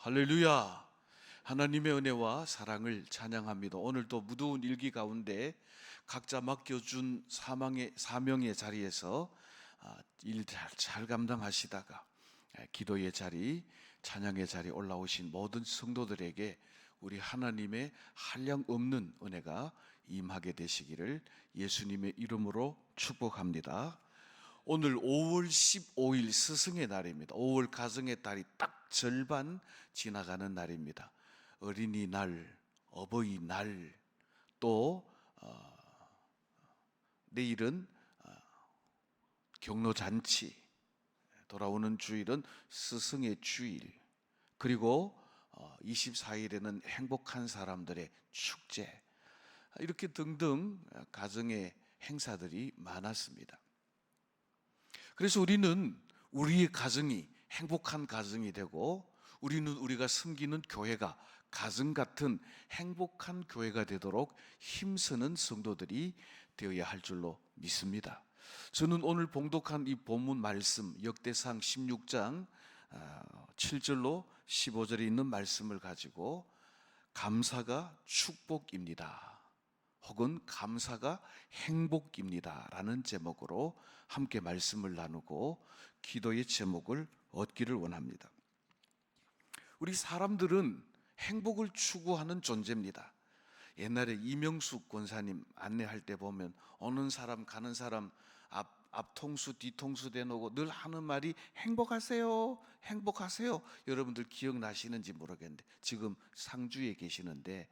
할렐루야! 하나님의 은혜와 사랑을 찬양합니다. 오늘도 무더운 일기 가운데 각자 맡겨준 사명의 자리에서 일 잘 감당하시다가 기도의 자리, 찬양의 자리 올라오신 모든 성도들에게 우리 하나님의 한량 없는 은혜가 임하게 되시기를 예수님의 이름으로 축복합니다. 오늘 5월 15일 스승의 날입니다. 5월 가정의 달이 딱 절반 지나가는 날입니다. 어린이날, 어버이날, 또 내일은 경로잔치, 돌아오는 주일은 스승의 주일, 그리고 24일에는 행복한 사람들의 축제, 이렇게 등등 가정의 행사들이 많았습니다. 그래서 우리는 우리의 가정이 행복한 가정이 되고, 우리는 우리가 섬기는 교회가 가정 같은 행복한 교회가 되도록 힘쓰는 성도들이 되어야 할 줄로 믿습니다. 저는 오늘 봉독한 이 본문 말씀, 역대상 16장 7절로 15절에 있는 말씀을 가지고 감사가 축복입니다, 혹은 감사가 행복입니다 라는 제목으로 함께 말씀을 나누고 기도의 제목을 얻기를 원합니다. 우리 사람들은 행복을 추구하는 존재입니다. 옛날에 이명숙 권사님 안내할 때 보면 오는 사람 가는 사람 앞통수 뒤통수 대놓고 늘 하는 말이 행복하세요, 행복하세요. 여러분들 기억나시는지 모르겠는데 지금 상주에 계시는데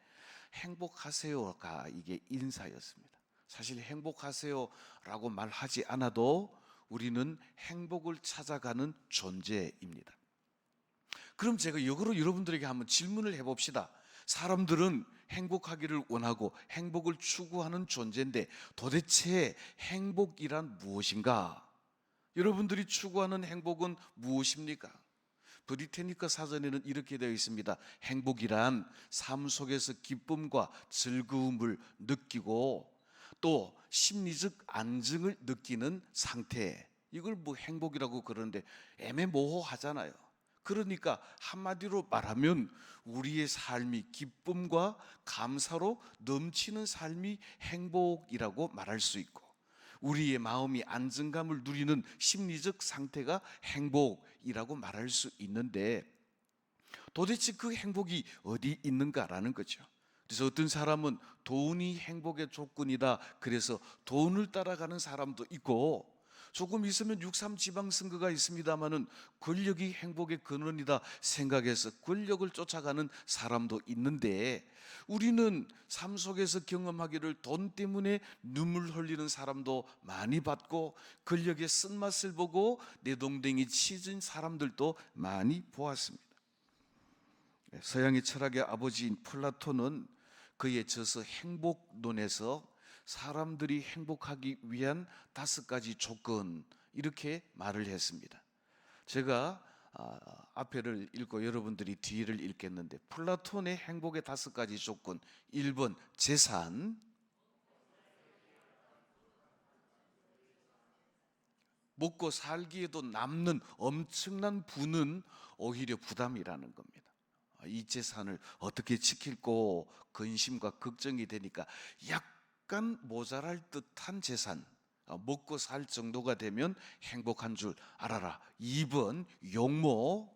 행복하세요가 이게 인사였습니다. 사실 행복하세요라고 말하지 않아도 우리는 행복을 찾아가는 존재입니다. 그럼 제가 역으로 여러분들에게 한번 질문을 해봅시다. 사람들은 행복하기를 원하고 행복을 추구하는 존재인데 도대체 행복이란 무엇인가? 여러분들이 추구하는 행복은 무엇입니까? 브리테니커 사전에는 이렇게 되어 있습니다. 행복이란 삶 속에서 기쁨과 즐거움을 느끼고 또 심리적 안정을 느끼는 상태, 이걸 뭐 행복이라고 그러는데 애매모호하잖아요. 그러니까 한마디로 말하면 우리의 삶이 기쁨과 감사로 넘치는 삶이 행복이라고 말할 수 있고, 우리의 마음이 안정감을 누리는 심리적 상태가 행복이라고 말할 수 있는데, 도대체 그 행복이 어디 있는가라는 거죠. 그래서 어떤 사람은 돈이 행복의 조건이다, 그래서 돈을 따라가는 사람도 있고, 조금 있으면 6.3 지방선거가 있습니다마는 권력이 행복의 근원이다 생각해서 권력을 쫓아가는 사람도 있는데, 우리는 삶 속에서 경험하기를 돈 때문에 눈물 흘리는 사람도 많이 봤고, 권력의 쓴맛을 보고 내동댕이 치진 사람들도 많이 보았습니다. 서양의 철학의 아버지인 플라톤은 그의 저서 행복론에서 사람들이 행복하기 위한 5가지 조건, 이렇게 말을 했습니다. 제가 앞에를 읽고 여러분들이 뒤를 읽겠는데, 플라톤의 행복의 5가지 조건. 1번 재산, 먹고 살기에도 남는 엄청난 부는 오히려 부담이라는 겁니다. 이 재산을 어떻게 지킬고 근심과 걱정이 되니까 약간 모자랄 듯한 재산, 먹고 살 정도가 되면 행복한 줄 알아라. 2번 용모,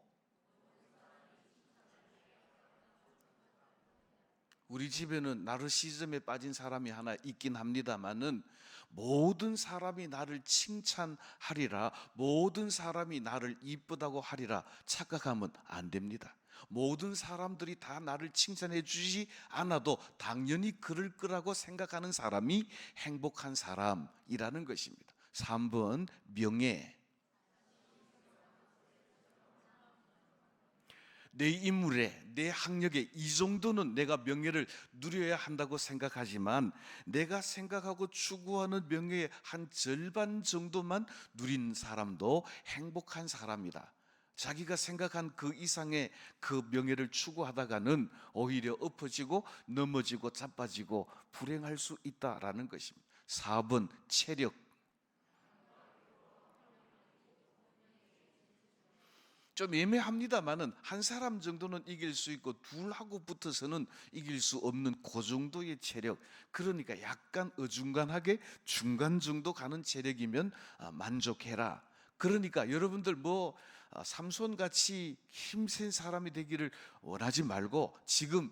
우리 집에는 나르시즘에 빠진 사람이 하나 있긴 합니다만은 모든 사람이 나를 칭찬하리라, 모든 사람이 나를 이쁘다고 하리라 착각하면 안 됩니다. 모든 사람들이 다 나를 칭찬해 주지 않아도 당연히 그럴 거라고 생각하는 사람이 행복한 사람이라는 것입니다. 3번 명예, 내 인물에, 내 학력에 이 정도는 내가 명예를 누려야 한다고 생각하지만, 내가 생각하고 추구하는 명예의 한 절반 정도만 누린 사람도 행복한 사람이다. 자기가 생각한 그 이상의 그 명예를 추구하다가는 오히려 엎어지고 넘어지고 자빠지고 불행할 수 있다라는 것입니다. 4번 체력, 좀 애매합니다만은 한 사람 정도는 이길 수 있고 둘하고 붙어서는 이길 수 없는 그 정도의 체력, 그러니까 약간 어중간하게 중간 정도 가는 체력이면 만족해라. 그러니까 여러분들 삼손 같이 힘센 사람이 되기를 원하지 말고, 지금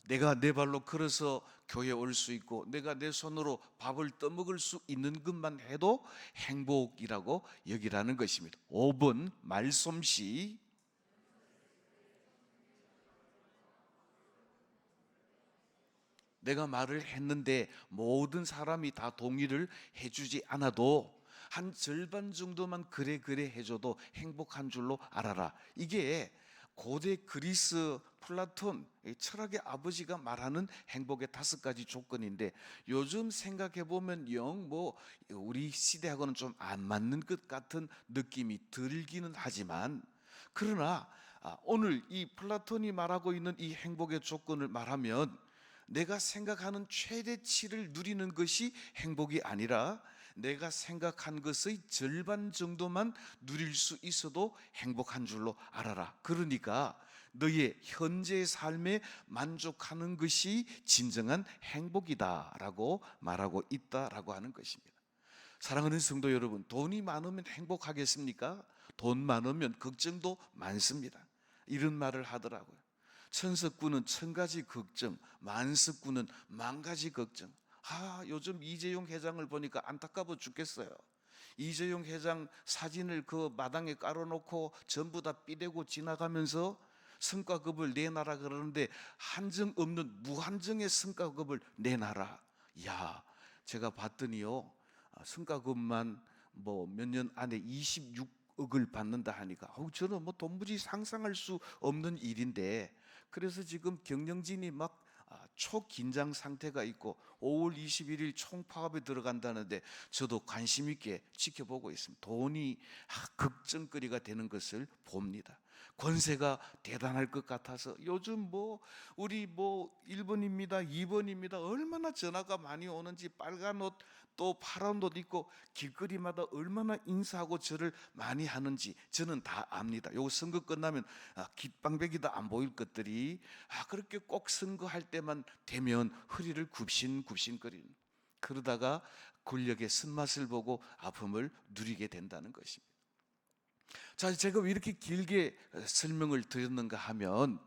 내가 내 발로 걸어서 교회 올 수 있고 내가 내 손으로 밥을 떠먹을 수 있는 것만 해도 행복이라고 여기라는 것입니다. 5번 말솜씨. 내가 말을 했는데 모든 사람이 다 동의를 해주지 않아도 한 절반 정도만 그래 해줘도 행복한 줄로 알아라. 이게 고대 그리스 플라톤 철학의 아버지가 말하는 행복의 5가지 조건인데, 요즘 생각해 보면 우리 시대하고는 좀 안 맞는 것 같은 느낌이 들기는 하지만, 그러나 오늘 이 플라톤이 말하고 있는 이 행복의 조건을 말하면, 내가 생각하는 최대치를 누리는 것이 행복이 아니라 내가 생각한 것의 절반 정도만 누릴 수 있어도 행복한 줄로 알아라. 그러니까 너의 현재의 삶에 만족하는 것이 진정한 행복이다라고 말하고 있다라고 하는 것입니다. 사랑하는 성도 여러분, 돈이 많으면 행복하겠습니까? 돈 많으면 걱정도 많습니다. 이런 말을 하더라고요. 천석구는 1000가지 걱정, 만석구는 10,000가지 걱정. 요즘 이재용 회장을 보니까 안타까워 죽겠어요. 이재용 회장 사진을 그 마당에 깔아놓고 전부 다 삐대고 지나가면서 성과급을 내놔라 그러는데, 한정 없는 무한정의 성과급을 내놔라. 제가 봤더니요, 성과급만 몇 년 안에 26억을 받는다 하니까 저는 도무지 상상할 수 없는 일인데, 그래서 지금 경영진이 막 초긴장 상태가 있고 5월 21일 총파업에 들어간다는데 저도 관심 있게 지켜보고 있습니다. 돈이 걱정거리가 되는 것을 봅니다. 권세가 대단할 것 같아서 요즘 우리 1번입니다 2번입니다 얼마나 전화가 많이 오는지, 빨간 옷 또 파란 옷 입고 길거리마다 얼마나 인사하고 절을 많이 하는지 저는 다 압니다. 요 선거 끝나면 깃방백이도 안 보일 것들이 그렇게 꼭 선거할 때만 되면 허리를 굽신굽신거리는, 그러다가 권력의 쓴맛을 보고 아픔을 누리게 된다는 것입니다. 자, 제가 왜 이렇게 길게 설명을 드렸는가 하면,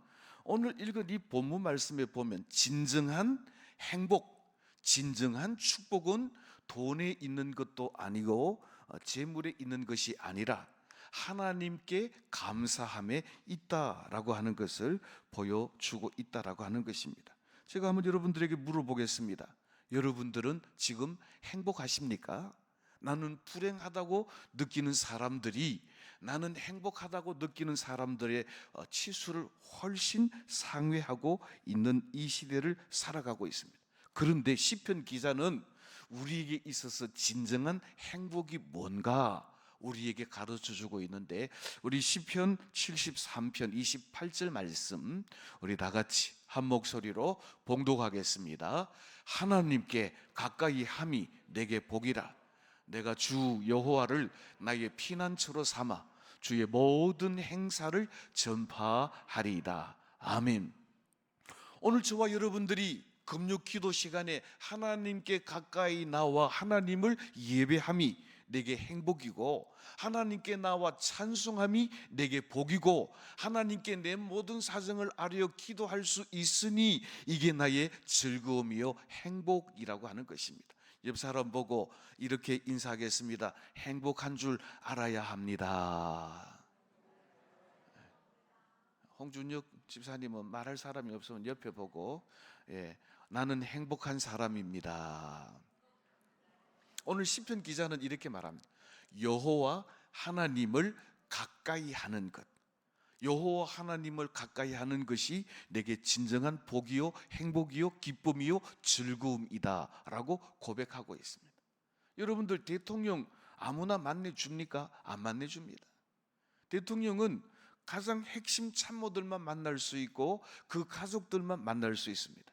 오늘 읽은 이 본문 말씀에 보면 진정한 행복, 진정한 축복은 돈에 있는 것도 아니고 재물에 있는 것이 아니라 하나님께 감사함에 있다라고 하는 것을 보여주고 있다라고 하는 것입니다. 제가 한번 여러분들에게 물어보겠습니다. 여러분들은 지금 행복하십니까? 나는 불행하다고 느끼는 사람들이 나는 행복하다고 느끼는 사람들의 치수를 훨씬 상회하고 있는 이 시대를 살아가고 있습니다. 그런데 시편 기자는 우리에게 있어서 진정한 행복이 뭔가 우리에게 가르쳐주고 있는데, 우리 시편 73편 28절 말씀 우리 다 같이 한 목소리로 봉독하겠습니다. 하나님께 가까이 함이 내게 복이라. 내가 주 여호와를 나의 피난처로 삼아 주의 모든 행사를 전파하리이다. 아멘. 오늘 저와 여러분들이 금요 기도 시간에 하나님께 가까이 나와 하나님을 예배함이 내게 행복이고, 하나님께 나와 찬송함이 내게 복이고, 하나님께 내 모든 사정을 아뢰어 기도할 수 있으니 이게 나의 즐거움이요 행복이라고 하는 것입니다. 옆 사람 보고 이렇게 인사하겠습니다. 행복한 줄 알아야 합니다. 홍준혁 집사님은 말할 사람이 없으면 옆에 보고, 나는 행복한 사람입니다. 오늘 시편 기자는 이렇게 말합니다. 여호와 하나님을 가까이 하는 것, 여호와 하나님을 가까이 하는 것이 내게 진정한 복이요 행복이요 기쁨이요 즐거움이다 라고 고백하고 있습니다. 여러분들 대통령 아무나 만나줍니까? 안 만나줍니다. 대통령은 가장 핵심 참모들만 만날 수 있고 그 가족들만 만날 수 있습니다.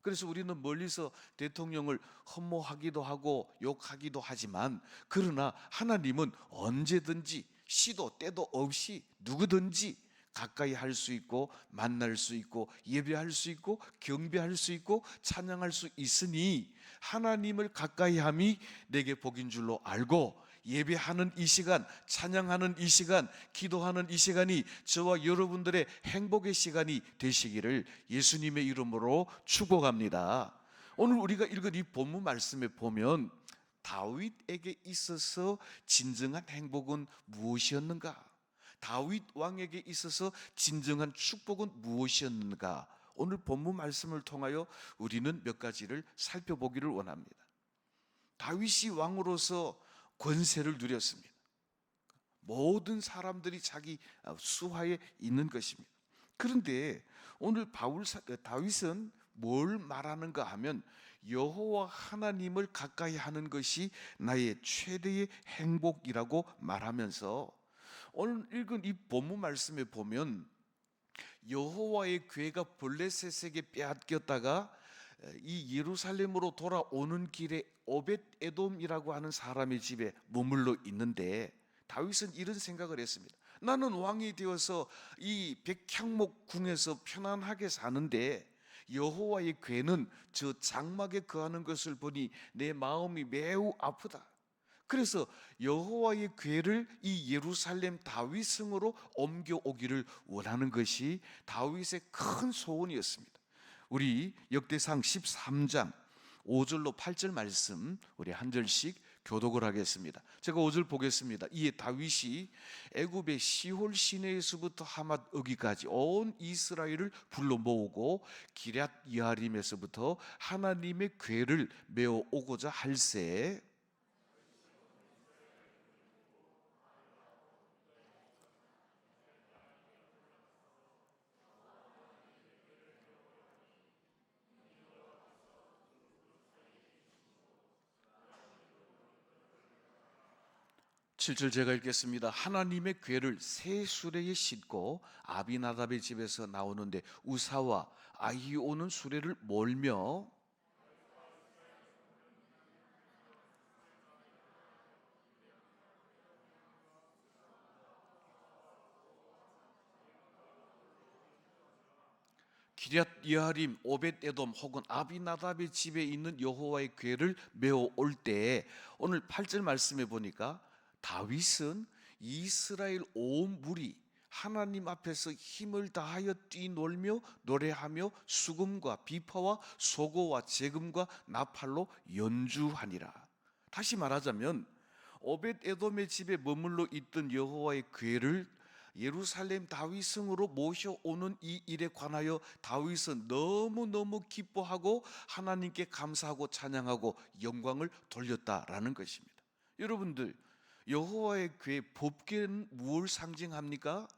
그래서 우리는 멀리서 대통령을 흠모하기도 하고 욕하기도 하지만, 그러나 하나님은 언제든지 시도 때도 없이 누구든지 가까이 할 수 있고 만날 수 있고 예배할 수 있고 경배할 수 있고 찬양할 수 있으니 하나님을 가까이 함이 내게 복인 줄로 알고 예배하는 이 시간, 찬양하는 이 시간, 기도하는 이 시간이 저와 여러분들의 행복의 시간이 되시기를 예수님의 이름으로 축복합니다. 오늘 우리가 읽은 이 본문 말씀에 보면 다윗에게 있어서 진정한 행복은 무엇이었는가? 다윗 왕에게 있어서 진정한 축복은 무엇이었는가? 오늘 본문 말씀을 통하여 우리는 몇 가지를 살펴보기를 원합니다. 다윗이 왕으로서 권세를 누렸습니다. 모든 사람들이 자기 수하에 있는 것입니다. 그런데 오늘 다윗은 뭘 말하는가 하면 여호와 하나님을 가까이 하는 것이 나의 최대의 행복이라고 말하면서 오늘 읽은 이 본문 말씀에 보면 여호와의 괴가 블레셋에게 빼앗겼다가 이 예루살렘으로 돌아오는 길에 오벳에돔이라고 하는 사람의 집에 머물러 있는데 다윗은 이런 생각을 했습니다. 나는 왕이 되어서 이 백향목 궁에서 편안하게 사는데 여호와의 괴는 저 장막에 거하는 것을 보니 내 마음이 매우 아프다. 그래서 여호와의 괴를 이 예루살렘 다윗성으로 옮겨오기를 원하는 것이 다윗의 큰 소원이었습니다. 우리 역대상 13장 5절로 8절 말씀 우리 한 절씩 교독을 하겠습니다. 제가 5절 보겠습니다. 이에 다윗이 애굽의 시홀 시내에서부터 하맛 어기까지 온 이스라엘을 불러 모으고 기럇 여아림에서부터 하나님의 궤를 메어 오고자 할새 칠 절 제가 읽겠습니다. 하나님의 궤를 새 수레에 싣고 아비나답의 집에서 나오는데 우사와 아히오는 수레를 몰며 기럇 여아림 오벳에돔 혹은 아비나답의 집에 있는 여호와의 궤를 메어 올 때 오늘 8절 말씀에 보니까 다윗은 이스라엘 온 무리 하나님 앞에서 힘을 다하여 뛰놀며 노래하며 수금과 비파와 소고와 제금과 나팔로 연주하니라. 다시 말하자면 오벳에돔의 집에 머물러 있던 여호와의 궤를 예루살렘 다윗성으로 모셔오는 이 일에 관하여 다윗은 너무너무 기뻐하고 하나님께 감사하고 찬양하고 영광을 돌렸다라는 것입니다. 여러분들, 여호와의 궤 법궤는 무엇을 상징합니까?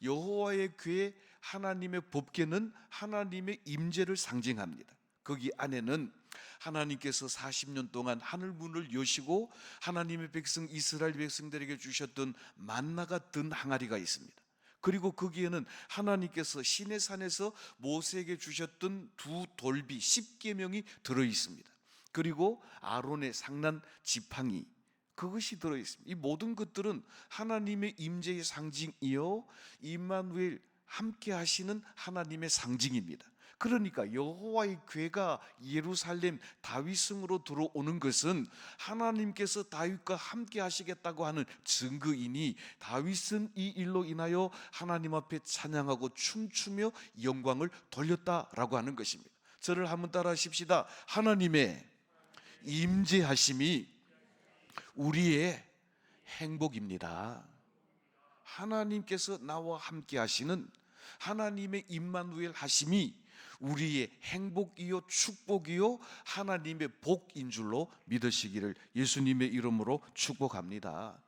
여호와의 궤 하나님의 법궤는 하나님의 임재를 상징합니다. 거기 안에는 하나님께서 40년 동안 하늘 문을 여시고 하나님의 백성 이스라엘 백성들에게 주셨던 만나가 든 항아리가 있습니다. 그리고 거기에는 하나님께서 시내산에서 모세에게 주셨던 두 돌비 10계명이 들어 있습니다. 그리고 아론의 상난 지팡이 그것이 들어 있습니다. 이 모든 것들은 하나님의 임재의 상징이요 임마누엘 함께 하시는 하나님의 상징입니다. 그러니까 여호와의 궤가 예루살렘 다윗성으로 들어오는 것은 하나님께서 다윗과 함께 하시겠다고 하는 증거이니 다윗은 이 일로 인하여 하나님 앞에 찬양하고 춤추며 영광을 돌렸다라고 하는 것입니다. 저를 한번 따라 하십시다. 하나님의 임재하심이 우리의 행복입니다. 하나님께서 나와 함께 하시는 하나님의 임마누엘 하심이 우리의 행복이요 축복이요 하나님의 복인 줄로 믿으시기를 예수님의 이름으로 축복합니다.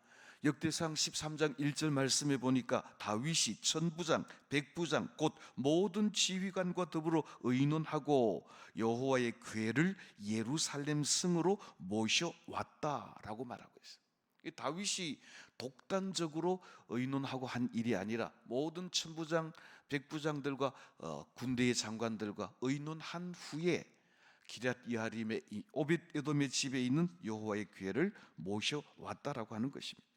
역대상 13장 1절 말씀에 보니까 다윗이 천부장, 백부장 곧 모든 지휘관과 더불어 의논하고 여호와의 궤를 예루살렘 성으로 모셔왔다라고 말하고 있어요. 다윗이 독단적으로 의논하고 한 일이 아니라 모든 천부장, 백부장들과 군대의 장관들과 의논한 후에 기럇 여아림의 오벳에돔의 집에 있는 여호와의 궤를 모셔왔다라고 하는 것입니다.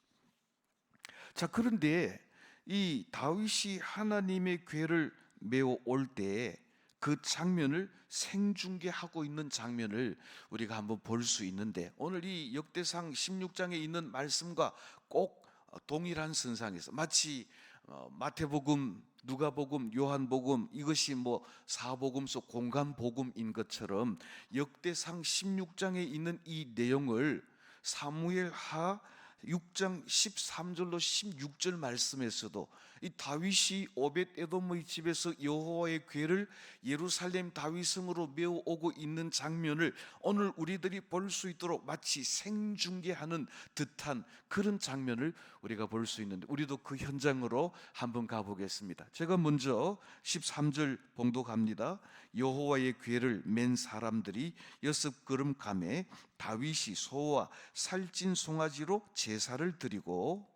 자, 그런데 이 다윗이 하나님의 궤를 메어 올 때 그 장면을 생중계하고 있는 장면을 우리가 한번 볼 수 있는데, 오늘 이 역대상 16장에 있는 말씀과 꼭 동일한 선상에서 마치 마태복음, 누가복음, 요한복음, 이것이 뭐 사복음 속 공간복음인 것처럼 역대상 16장에 있는 이 내용을 사무엘하 6장 13절로 16절 말씀에서도 이 다윗이 오벳 에돔의 집에서 여호와의 궤를 예루살렘 다윗성으로 메어 오고 있는 장면을 오늘 우리들이 볼 수 있도록 마치 생중계하는 듯한 그런 장면을 우리가 볼 수 있는데, 우리도 그 현장으로 한번 가보겠습니다. 제가 먼저 13절 봉독합니다. 여호와의 궤를 맨 사람들이 6걸음 감에 다윗이 소와 살찐 송아지로 제사를 드리고,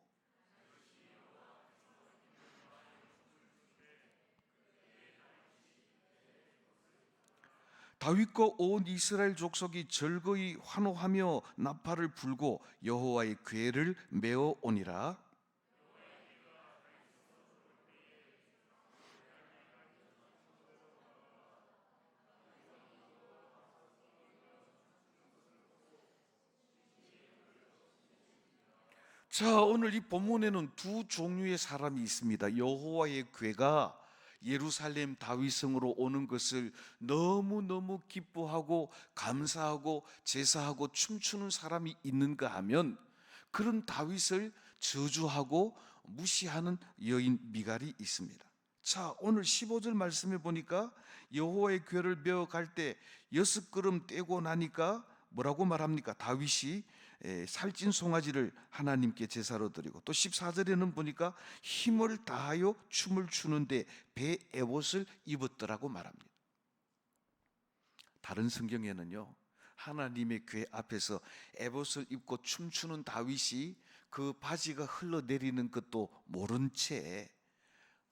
다윗과 온 이스라엘 족속이 즐거이 환호하며 나팔을 불고 여호와의 궤를 메어 오니라. 자, 오늘 이 본문에는 두 종류의 사람이 있습니다. 여호와의 궤가 예루살렘 다윗성으로 오는 것을 너무너무 기뻐하고 감사하고 제사하고 춤추는 사람이 있는가 하면, 그런 다윗을 저주하고 무시하는 여인 미갈이 있습니다. 자, 오늘 15절 말씀에 보니까 여호와의 궤를 메어 갈 때 6걸음 떼고 나니까 뭐라고 말합니까? 다윗이 살찐 송아지를 하나님께 제사로 드리고, 또 14절에는 보니까 힘을 다하여 춤을 추는데 배 에봇을 입었더라고 말합니다. 다른 성경에는요, 하나님의 궤 앞에서 에봇을 입고 춤추는 다윗이 그 바지가 흘러내리는 것도 모른 채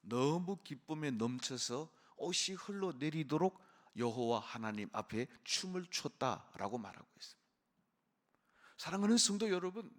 너무 기쁨에 넘쳐서 옷이 흘러내리도록 여호와 하나님 앞에 춤을 췄다라고 말하고 있습니다. 사랑하는 성도 여러분,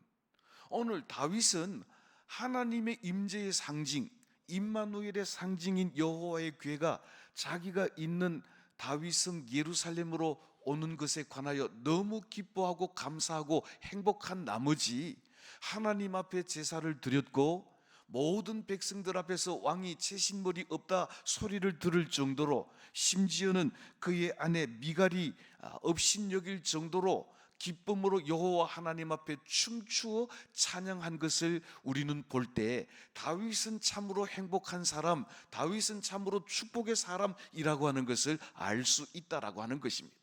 오늘 다윗은 하나님의 임재의 상징, 임마누엘의 상징인 여호와의 궤가 자기가 있는 다윗성 예루살렘으로 오는 것에 관하여 너무 기뻐하고 감사하고 행복한 나머지 하나님 앞에 제사를 드렸고, 모든 백성들 앞에서 왕이 채신물이 없다 소리를 들을 정도로, 심지어는 그의 아내 미갈이 업신여길 정도로 기쁨으로 여호와 하나님 앞에 춤추어 찬양한 것을 우리는 볼 때, 다윗은 참으로 행복한 사람, 다윗은 참으로 축복의 사람이라고 하는 것을 알 수 있다라고 하는 것입니다.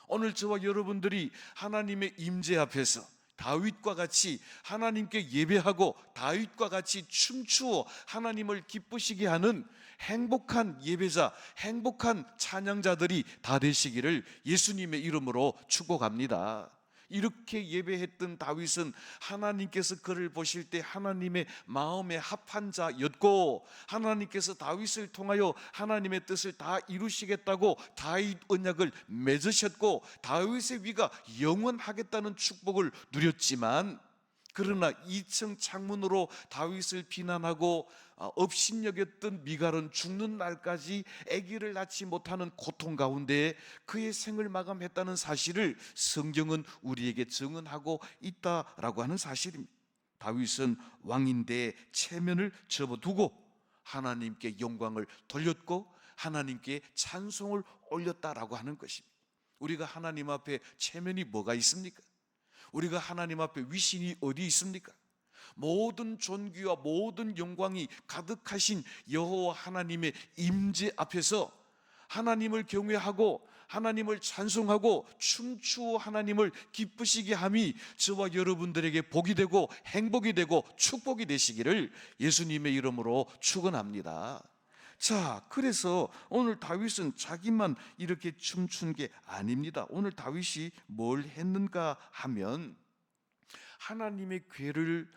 오늘 저와 여러분들이 하나님의 임재 앞에서 다윗과 같이 하나님께 예배하고 다윗과 같이 춤추어 하나님을 기쁘시게 하는 행복한 예배자, 행복한 찬양자들이 다 되시기를 예수님의 이름으로 축복합니다. 이렇게 예배했던 다윗은 하나님께서 그를 보실 때 하나님의 마음에 합한 자였고, 하나님께서 다윗을 통하여 하나님의 뜻을 다 이루시겠다고 다윗 언약을 맺으셨고, 다윗의 위가 영원하겠다는 축복을 누렸지만, 그러나 2층 창문으로 다윗을 비난하고 업신여겼던 미갈은 죽는 날까지 아기를 낳지 못하는 고통 가운데 그의 생을 마감했다는 사실을 성경은 우리에게 증언하고 있다라고 하는 사실입니다. 다윗은 왕인데 체면을 접어두고 하나님께 영광을 돌렸고 하나님께 찬송을 올렸다라고 하는 것입니다. 우리가 하나님 앞에 체면이 뭐가 있습니까? 우리가 하나님 앞에 위신이 어디 있습니까? 모든 존귀와 모든 영광이 가득하신 여호와 하나님의 임재 앞에서 하나님을 경외하고 하나님을 찬송하고 춤추어 하나님을 기쁘시게 함이 저와 여러분들에게 복이 되고 행복이 되고 축복이 되시기를 예수님의 이름으로 축원합니다. 자, 그래서 오늘 다윗은 자기만 이렇게 춤춘 게 아닙니다. 오늘 다윗이 뭘 했는가 하면, 하나님의 궤를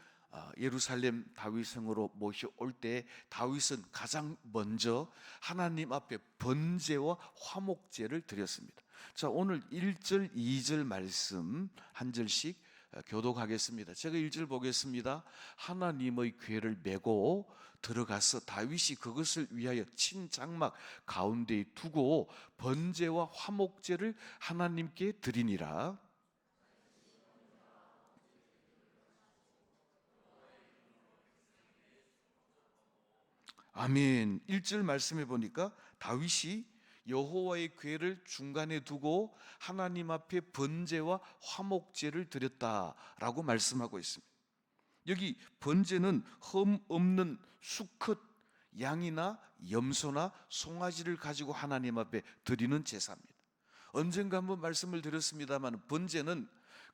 예루살렘 다윗성으로 모셔올 때 다윗은 가장 먼저 하나님 앞에 번제와 화목제를 드렸습니다. 자, 오늘 1절 2절 말씀 한 절씩 교독하겠습니다. 제가 1절 보겠습니다. 하나님의 궤를 메고 들어가서 다윗이 그것을 위하여 친 장막 가운데에 두고 번제와 화목제를 하나님께 드리니라. 아멘. 1절 말씀해 보니까 다윗이 여호와의 궤를 중간에 두고 하나님 앞에 번제와 화목제를 드렸다라고 말씀하고 있습니다. 여기 번제는 흠 없는 수컷 양이나 염소나 송아지를 가지고 하나님 앞에 드리는 제사입니다. 언젠가 한번 말씀을 드렸습니다만 번제는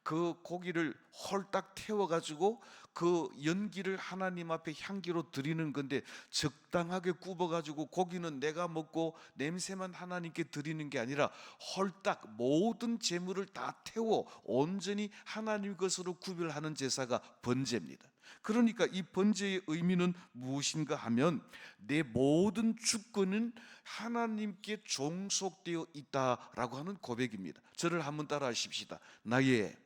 그 고기를 홀딱 태워가지고 그 연기를 하나님 앞에 향기로 드리는 건데, 적당하게 굽어가지고 고기는 내가 먹고 냄새만 하나님께 드리는 게 아니라 홀딱 모든 재물을 다 태워 온전히 하나님 것으로 구별하는 제사가 번제입니다. 그러니까 이 번제의 의미는 무엇인가 하면 내 모든 주권은 하나님께 종속되어 있다라고 하는 고백입니다. 저를 한번 따라 하십시다. 나의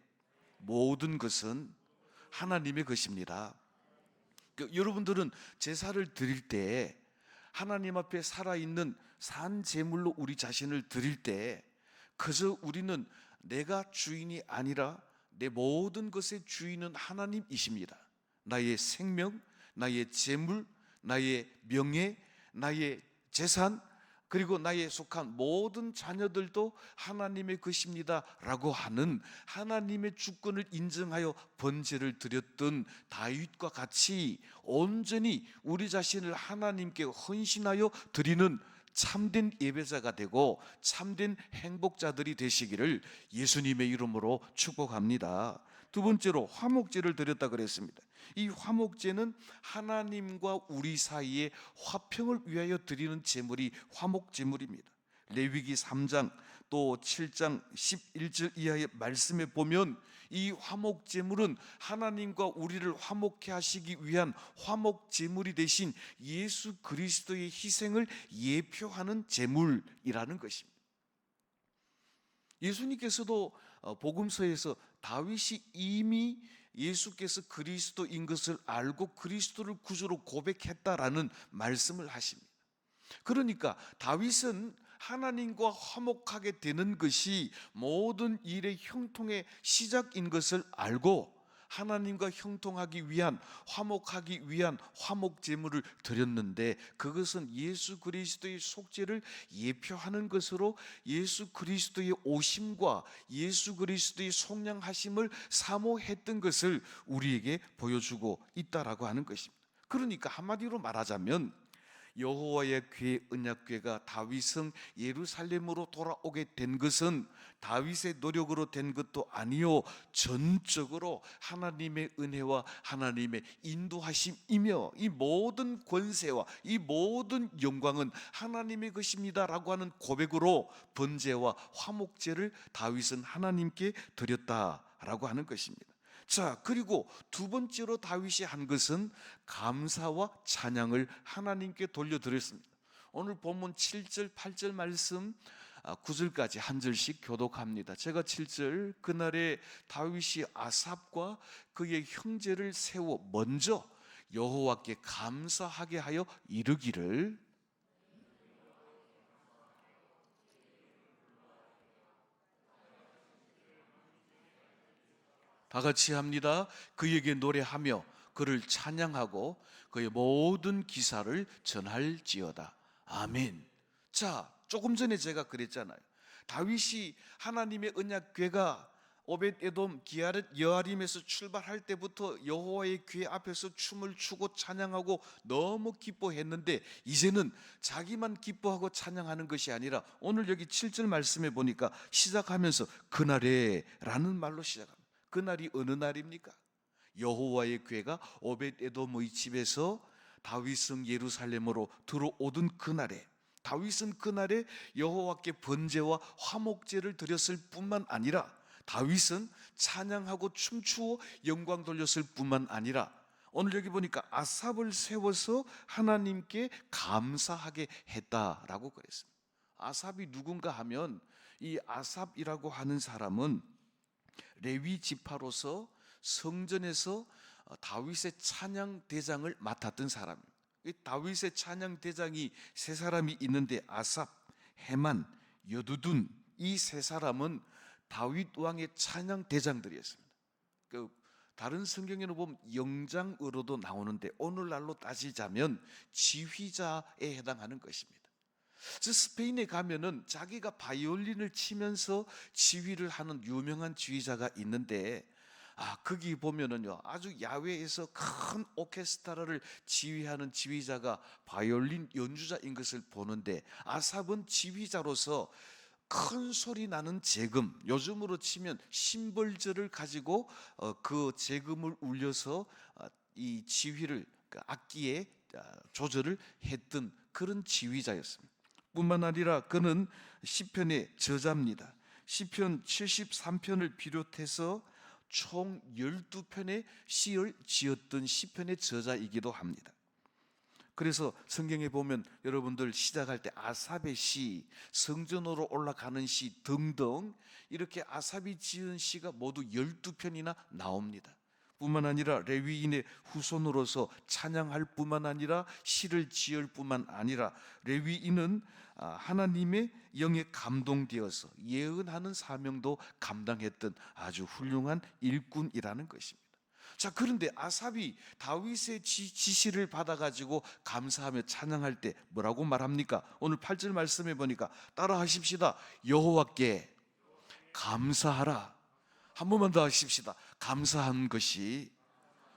모든 것은 하나님의 것입니다. 여러분들은 제사를 드릴 때, 하나님 앞에 살아있는 산 제물로 우리 자신을 드릴 때 그저 우리는 내가 주인이 아니라 내 모든 것의 주인은 하나님이십니다. 나의 생명, 나의 재물, 나의 명예, 나의 재산, 그리고 나의 속한 모든 자녀들도 하나님의 것입니다 라고 하는 하나님의 주권을 인정하여 번제를 드렸던 다윗과 같이 온전히 우리 자신을 하나님께 헌신하여 드리는 참된 예배자가 되고 참된 행복자들이 되시기를 예수님의 이름으로 축복합니다. 두 번째로 화목제를 드렸다 그랬습니다. 이 화목제는 하나님과 우리 사이의 화평을 위하여 드리는 제물이 화목제물입니다. 레위기 3장 또 7장 11절 이하의 말씀에 보면 이 화목제물은 하나님과 우리를 화목케 하시기 위한 화목제물이 되신 예수 그리스도의 희생을 예표하는 제물이라는 것입니다. 예수님께서도 복음서에서 다윗이 이미 예수께서 그리스도인 것을 알고 그리스도를 구주로 고백했다라는 말씀을 하십니다. 그러니까 다윗은 하나님과 화목하게 되는 것이 모든 일의 형통의 시작인 것을 알고 하나님과 형통하기 위한, 화목하기 위한 화목 제물을 드렸는데, 그것은 예수 그리스도의 속죄를 예표하는 것으로 예수 그리스도의 오심과 예수 그리스도의 속량하심을 사모했던 것을 우리에게 보여주고 있다라고 하는 것입니다. 그러니까 한마디로 말하자면 여호와의 궤 언약궤가 다윗성 예루살렘으로 돌아오게 된 것은 다윗의 노력으로 된 것도 아니요, 전적으로 하나님의 은혜와 하나님의 인도하심이며 이 모든 권세와 이 모든 영광은 하나님의 것입니다라고 하는 고백으로 번제와 화목제를 다윗은 하나님께 드렸다라고 하는 것입니다. 자, 그리고 두 번째로 다윗이 한 것은 감사와 찬양을 하나님께 돌려드렸습니다. 오늘 본문 7절 8절 말씀 9절까지 한 절씩 교독합니다. 제가 7절, 그날에 다윗이 아삽과 그의 형제를 세워 먼저 여호와께 감사하게 하여 이르기를, 다 같이 합니다. 그에게 노래하며 그를 찬양하고 그의 모든 기사를 전할지어다. 아멘. 자, 조금 전에 제가 그랬잖아요. 다윗이 하나님의 언약궤가 오벳에돔 기아렛 여아림에서 출발할 때부터 여호와의 궤 앞에서 춤을 추고 찬양하고 너무 기뻐했는데, 이제는 자기만 기뻐하고 찬양하는 것이 아니라 오늘 여기 7절 말씀에 보니까 시작하면서 그날에 라는 말로 시작합니다. 그날이 어느 날입니까? 여호와의 궤가 오벳에돔의 집에서 다윗성 예루살렘으로 들어오던 그날에, 다윗은 그날에 여호와께 번제와 화목제를 드렸을 뿐만 아니라 다윗은 찬양하고 춤추어 영광 돌렸을 뿐만 아니라 오늘 여기 보니까 아삽을 세워서 하나님께 감사하게 했다라고 그랬습니다. 아삽이 누군가 하면 이 아삽이라고 하는 사람은 레위 지파로서 성전에서 다윗의 찬양 대장을 맡았던 사람입니다. 이 다윗의 찬양 대장이 세 사람이 있는데 아삽, 헤만, 여두둔, 이 세 사람은 다윗 왕의 찬양 대장들이었습니다. 다른 성경에는 보면 영장으로도 나오는데 오늘날로 따지자면 지휘자에 해당하는 것입니다. 즉 스페인에 가면은 자기가 바이올린을 치면서 지휘를 하는 유명한 지휘자가 있는데 거기 보면은요 아주 야외에서 큰 오케스트라를 지휘하는 지휘자가 바이올린 연주자인 것을 보는데 아삽은 지휘자로서 큰 소리 나는 재금, 요즘으로 치면 심벌절을 가지고 그 재금을 울려서 이 지휘를 악기에 조절을 했던 그런 지휘자였습니다. 뿐만 아니라 그는 시편의 저자입니다. 시편 73편을 비롯해서 총 12편의 시를 지었던 시편의 저자이기도 합니다. 그래서 성경에 보면 여러분들 시작할 때 아삽의 시, 성전으로 올라가는 시 등등 이렇게 아삽이 지은 시가 모두 12편이나 나옵니다. 뿐만 아니라 레위인의 후손으로서 찬양할 뿐만 아니라 시를 지을 뿐만 아니라 레위인은 하나님의 영에 감동되어서 예언하는 사명도 감당했던 아주 훌륭한 일꾼이라는 것입니다. 자, 그런데 아삽이 다윗의 지시를 받아가지고 감사하며 찬양할 때 뭐라고 말합니까? 오늘 8절 말씀해 보니까 따라 하십시다. 여호와께 감사하라. 한 번만 더 하십시다. 감사한 것이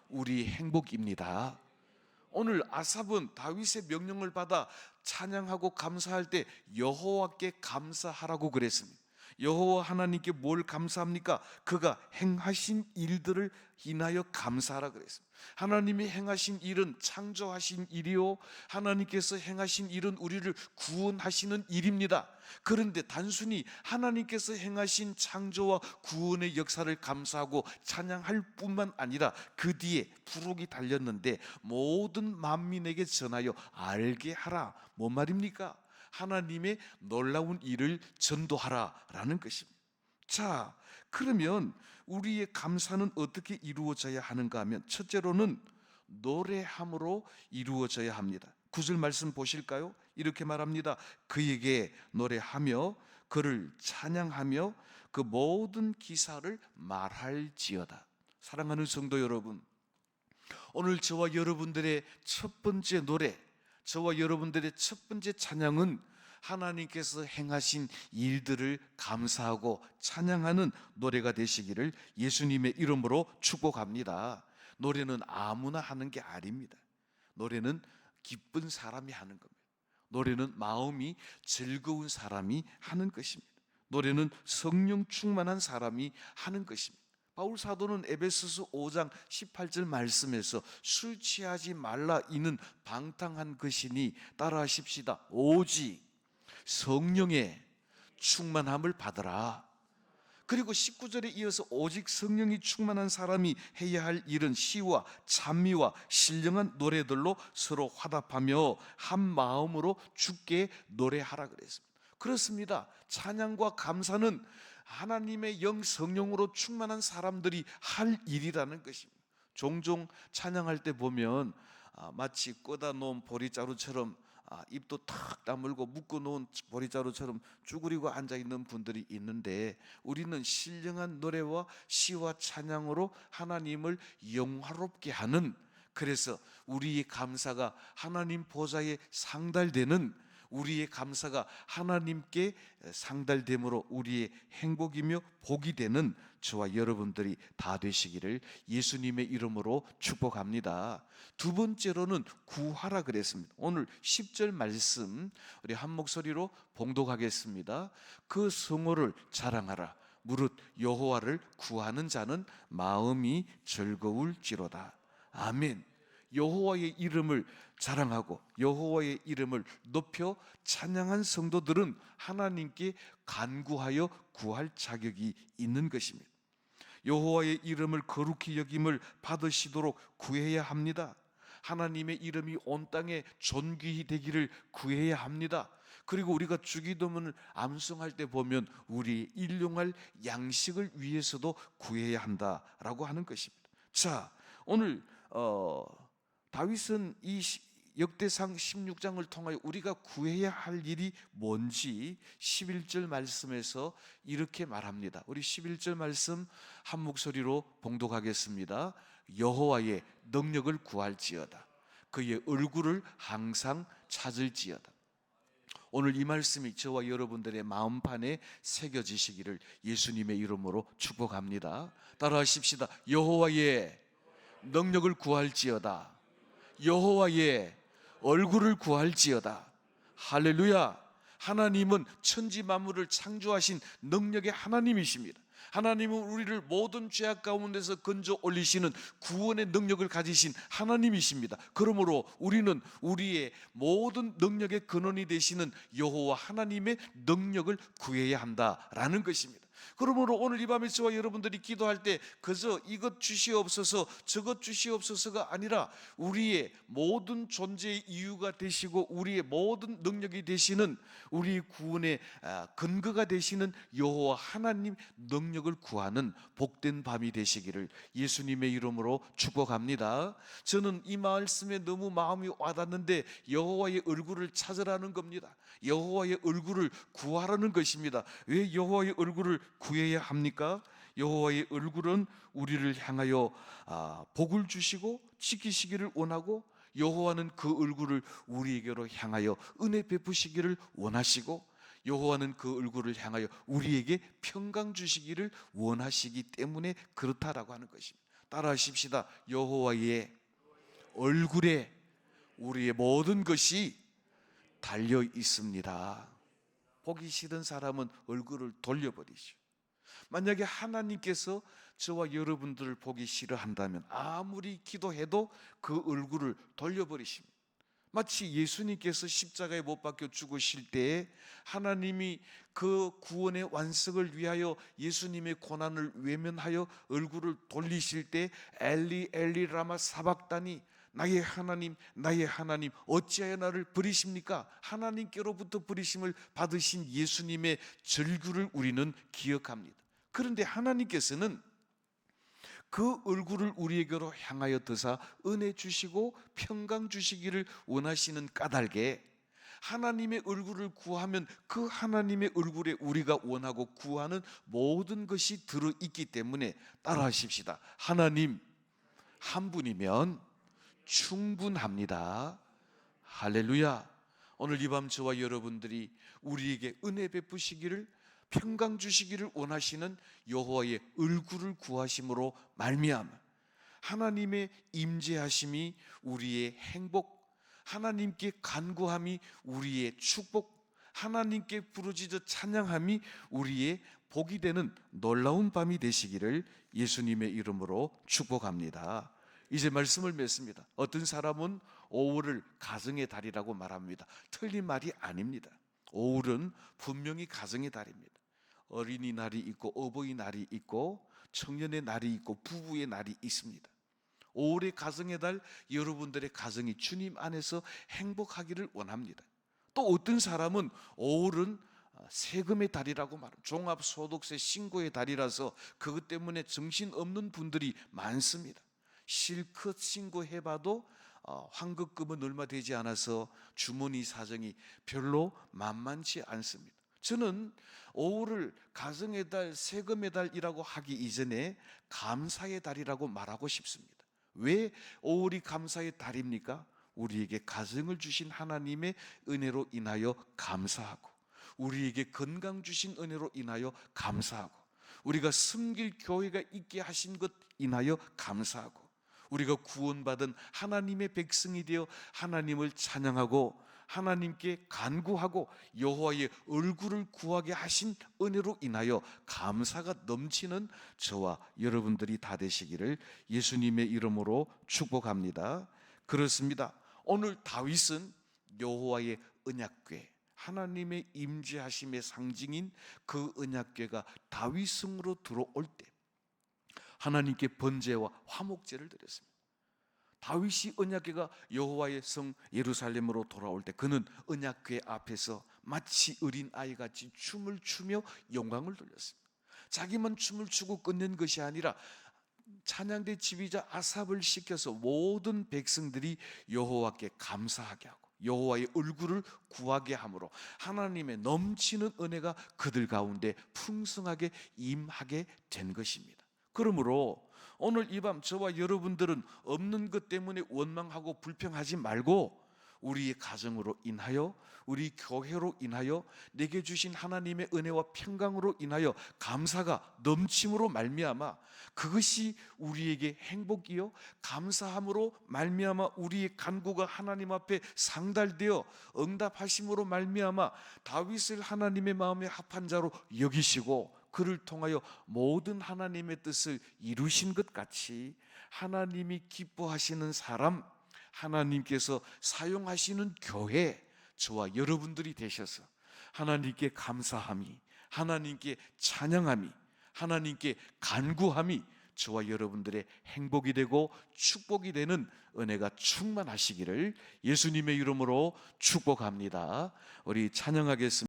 우리 행복입니다. 오늘 아삽은 다윗의 명령을 받아 찬양하고 감사할 때 여호와께 감사하라고 그랬습니다. 여호와 하나님께 뭘 감사합니까? 그가 행하신 일들을 인하여 감사하라 그랬습니다. 하나님이 행하신 일은 창조하신 일이요 하나님께서 행하신 일은 우리를 구원하시는 일입니다. 그런데 단순히 하나님께서 행하신 창조와 구원의 역사를 감사하고 찬양할 뿐만 아니라 그 뒤에 부록이 달렸는데 모든 만민에게 전하여 알게 하라. 뭔 말입니까? 하나님의 놀라운 일을 전도하라라는 것입니다. 자, 그러면 우리의 감사는 어떻게 이루어져야 하는가 하면 첫째로는 노래함으로 이루어져야 합니다. 9절 말씀 보실까요? 이렇게 말합니다. 그에게 노래하며 그를 찬양하며 그 모든 기사를 말할지어다. 사랑하는 성도 여러분, 오늘 저와 여러분들의 첫 번째 노래, 저와 여러분들의 첫 번째 찬양은 하나님께서 행하신 일들을 감사하고 찬양하는 노래가 되시기를 예수님의 이름으로 축복합니다. 노래는 아무나 하는 게 아닙니다. 노래는 기쁜 사람이 하는 겁니다. 노래는 마음이 즐거운 사람이 하는 것입니다. 노래는 성령 충만한 사람이 하는 것입니다. 바울 사도는 에베소서 5장 18절 말씀에서 술 취하지 말라 이는 방탕한 것이니 따라하십시다. 오직 성령의 충만함을 받으라. 그리고 19절에 이어서 오직 성령이 충만한 사람이 해야 할 일은 시와 찬미와 신령한 노래들로 서로 화답하며 한 마음으로 주께 노래하라 그랬습니다. 그렇습니다. 찬양과 감사는 하나님의 영 성령으로 충만한 사람들이 할 일이라는 것입니다. 종종 찬양할 때 보면 마치 꽂아 놓은 보리자루처럼 입도 탁 다물고 묶어 놓은 보리자루처럼 쭈그리고 앉아 있는 분들이 있는데 우리는 신령한 노래와 시와 찬양으로 하나님을 영화롭게 하는, 그래서 우리의 감사가 하나님 보좌에 상달되는, 우리의 감사가 하나님께 상달됨으로 우리의 행복이며 복이 되는 저와 여러분들이 다 되시기를 예수님의 이름으로 축복합니다. 두 번째로는 구하라 그랬습니다. 오늘 10절 말씀 우리 한 목소리로 봉독하겠습니다. 그 성호를 자랑하라. 무릇 여호와를 구하는 자는 마음이 즐거울지로다. 아멘. 여호와의 이름을 자랑하고 여호와의 이름을 높여 찬양한 성도들은 하나님께 간구하여 구할 자격이 있는 것입니다. 여호와의 이름을 거룩히 여김을 받으시도록 구해야 합니다. 하나님의 이름이 온 땅에 존귀히 되기를 구해야 합니다. 그리고 우리가 주기도문을 암송할 때 보면 우리 일용할 양식을 위해서도 구해야 한다라고 하는 것입니다. 자, 오늘 다윗은 이 역대상 16장을 통하여 우리가 구해야 할 일이 뭔지 11절 말씀에서 이렇게 말합니다. 우리 11절 말씀 한 목소리로 봉독하겠습니다. 여호와의 능력을 구할지어다. 그의 얼굴을 항상 찾을지어다. 오늘 이 말씀이 저와 여러분들의 마음판에 새겨지시기를 예수님의 이름으로 축복합니다. 따라하십시다. 여호와의 능력을 구할지어다. 여호와의 얼굴을 구할지어다. 할렐루야. 하나님은 천지 만물을 창조하신 능력의 하나님이십니다. 하나님은 우리를 모든 죄악 가운데서 건져 올리시는 구원의 능력을 가지신 하나님이십니다. 그러므로 우리는 우리의 모든 능력의 근원이 되시는 여호와 하나님의 능력을 구해야 한다라는 것입니다. 그러므로 오늘 이 밤에 저와 여러분들이 기도할 때 그저 이것 주시옵소서 저것 주시옵소서가 아니라 우리의 모든 존재의 이유가 되시고 우리의 모든 능력이 되시는 우리 구원의 근거가 되시는 여호와 하나님 능력을 구하는 복된 밤이 되시기를 예수님의 이름으로 축복합니다. 저는 이 말씀에 너무 마음이 와닿는데 여호와의 얼굴을 찾으라는 겁니다. 여호와의 얼굴을 구하라는 것입니다. 왜 여호와의 얼굴을 구해야 합니까? 여호와의 얼굴은 우리를 향하여 복을 주시고 지키시기를 원하고 여호와는 그 얼굴을 우리에게로 향하여 은혜 베푸시기를 원하시고 여호와는 그 얼굴을 향하여 우리에게 평강 주시기를 원하시기 때문에 그렇다라고 하는 것입니다. 따라하십시다. 여호와의 얼굴에 우리의 모든 것이 달려 있습니다. 보기 싫은 사람은 얼굴을 돌려버리죠. 만약에 하나님께서 저와 여러분들을 보기 싫어한다면 아무리 기도해도 그 얼굴을 돌려버리십니다. 마치 예수님께서 십자가에 못 박혀 죽으실 때에 하나님이 그 구원의 완성을 위하여 예수님의 고난을 외면하여 얼굴을 돌리실 때 엘리 엘리 라마 사박다니 나의 하나님 어찌하여 나를 버리십니까? 하나님께로부터 버리심을 받으신 예수님의 절규를 우리는 기억합니다. 그런데 하나님께서는 그 얼굴을 우리에게로 향하여 드사 은혜 주시고 평강 주시기를 원하시는 까닭에 하나님의 얼굴을 구하면 그 하나님의 얼굴에 우리가 원하고 구하는 모든 것이 들어있기 때문에 따라하십시다. 하나님 한 분이면 충분합니다. 할렐루야. 오늘 이 밤 저와 여러분들이 우리에게 은혜 베푸시기를 평강 주시기를 원하시는 여호와의 얼굴을 구하심으로 말미암아 하나님의 임재하심이 우리의 행복, 하나님께 간구함이 우리의 축복, 하나님께 부르짖어 찬양함이 우리의 복이 되는 놀라운 밤이 되시기를 예수님의 이름으로 축복합니다. 이제 말씀을 맺습니다. 어떤 사람은 5월을 가정의 달이라고 말합니다. 틀린 말이 아닙니다. 5월은 분명히 가정의 달입니다. 어린이날이 있고 어버이날이 있고 청년의 날이 있고 부부의 날이 있습니다. 5월의 가정의 달, 여러분들의 가정이 주님 안에서 행복하기를 원합니다. 또 어떤 사람은 5월은 세금의 달이라고 말합니다. 종합소득세 신고의 달이라서 그것 때문에 정신없는 분들이 많습니다. 실컷 신고해봐도 환급금은 얼마 되지 않아서 주머니 사정이 별로 만만치 않습니다. 저는 5월을 가정의 달, 세금의 달이라고 하기 이전에 감사의 달이라고 말하고 싶습니다. 왜 5월이 감사의 달입니까? 우리에게 가정을 주신 하나님의 은혜로 인하여 감사하고 우리에게 건강 주신 은혜로 인하여 감사하고 우리가 섬길 교회가 있게 하신 것 인하여 감사하고 우리가 구원받은 하나님의 백성이 되어 하나님을 찬양하고 하나님께 간구하고 여호와의 얼굴을 구하게 하신 은혜로 인하여 감사가 넘치는 저와 여러분들이 다 되시기를 예수님의 이름으로 축복합니다. 그렇습니다. 오늘 다윗은 여호와의 언약궤, 하나님의 임재하심의 상징인 그 언약궤가 다윗성으로 들어올 때 하나님께 번제와 화목제를 드렸습니다. 다윗이 언약궤가 여호와의 성 예루살렘으로 돌아올 때 그는 언약궤 앞에서 마치 어린아이같이 춤을 추며 영광을 돌렸습니다. 자기만 춤을 추고 끝낸 것이 아니라 찬양대 지휘자 아삽을 시켜서 모든 백성들이 여호와께 감사하게 하고 여호와의 얼굴을 구하게 함으로 하나님의 넘치는 은혜가 그들 가운데 풍성하게 임하게 된 것입니다. 그러므로 오늘 이 밤 저와 여러분들은 없는 것 때문에 원망하고 불평하지 말고 우리의 가정으로 인하여, 우리 교회로 인하여, 내게 주신 하나님의 은혜와 평강으로 인하여 감사가 넘침으로 말미암아 그것이 우리에게 행복이요 감사함으로 말미암아 우리의 간구가 하나님 앞에 상달되어 응답하심으로 말미암아 다윗을 하나님의 마음에 합한 자로 여기시고 그를 통하여 모든 하나님의 뜻을 이루신 것 같이 하나님이 기뻐하시는 사람, 하나님께서 사용하시는 교회, 저와 여러분들이 되셔서 하나님께 감사함이, 하나님께 찬양함이, 하나님께 간구함이 저와 여러분들의 행복이 되고 축복이 되는 은혜가 충만하시기를 예수님의 이름으로 축복합니다. 우리 찬양하겠습니다.